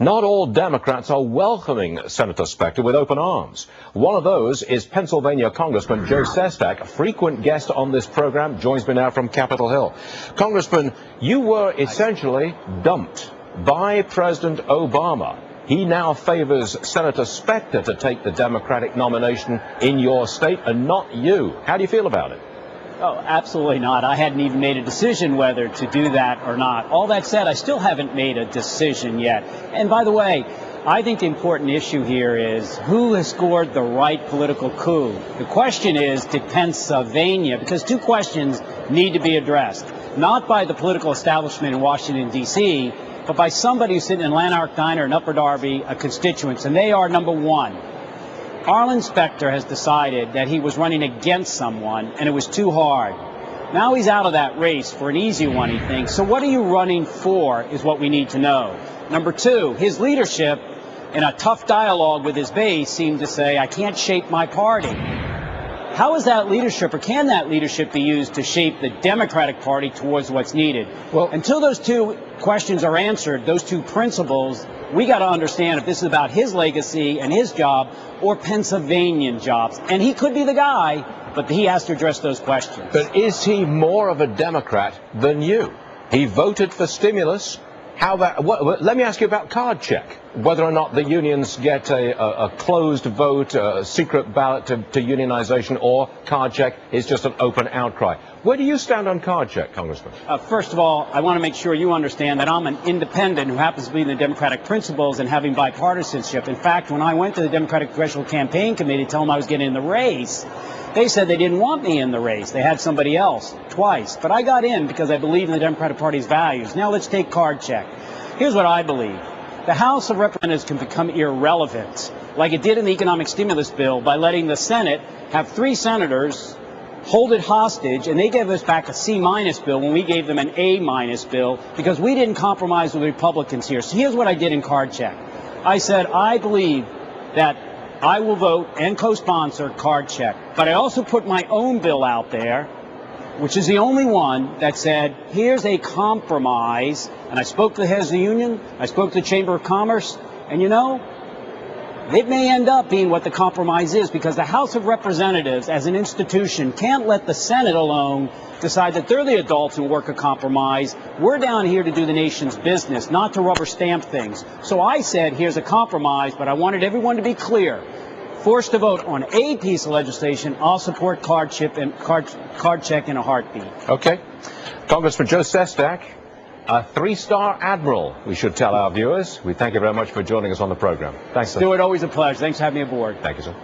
Not all Democrats are welcoming Senator Specter with open arms. One of those is Pennsylvania Congressman Joe Sestak, a frequent guest on this program, joins me now from Capitol Hill. Congressman, you were essentially dumped by President Obama. He now favors Senator Specter to take the Democratic nomination in your state and not you. How do you feel about it? Oh, absolutely not. I hadn't even made a decision whether to do that or not. All that said, I still haven't made a decision yet. And by the way, I think the important issue here is who has scored the right political coup. The question is, did Pennsylvania, because two questions need to be addressed, not by the political establishment in Washington, D.C., but by somebody who's sitting in Lanark Diner in Upper Darby, a constituents, and they are number one. Arlen Specter has decided that he was running against someone and it was too hard. Now he's out of that race for an easy one, he thinks. So what are you running for is what we need to know. Number two, his leadership in a tough dialogue with his base seemed to say, I can't shape my party. How is that leadership, or can that leadership be used to shape the Democratic Party towards what's needed? Well, until those two questions are answered, those two principles, we got to understand if this is about his legacy and his job or Pennsylvanian jobs. And he could be the guy, but he has to address those questions. But is he more of a Democrat than you? He voted for stimulus. Let me ask you about card check. Whether or not the unions get a closed vote, a secret ballot to unionization, or card check is just an open outcry. Where do you stand on card check, Congressman? First of all, I want to make sure you understand that I'm an independent who happens to be in the Democratic principles and having bipartisanship. In fact, when I went to the Democratic Congressional Campaign Committee to tell them I was getting in the race, they said they didn't want me in the race. They had somebody else twice. But I got in because I believe in the Democratic Party's values. Now let's take card check. Here's what I believe. The House of Representatives can become irrelevant, like it did in the economic stimulus bill, by letting the Senate have 3 senators hold it hostage, and they gave us back a C-minus bill when we gave them an A-minus bill because we didn't compromise with the Republicans here. So here's what I did in card check. I said, I believe that I will vote and co-sponsor card check. But I also put my own bill out there, which is the only one that said, here's a compromise. And I spoke to the heads of the union, I spoke to the Chamber of Commerce, and you know, it may end up being what the compromise is, because the House of Representatives as an institution can't let the Senate alone decide that they're the adults and work a compromise. We're down here to do the nation's business, not to rubber stamp things. So I said, here's a compromise, but I wanted everyone to be clear. Forced to vote on a piece of legislation, I'll support card check in a heartbeat. Okay. Congressman Joe Sestak, a 3-star admiral, we should tell our viewers. We thank you very much for joining us on the program. Thanks, sir. Stuart, always a pleasure. Thanks for having me aboard. Thank you, sir.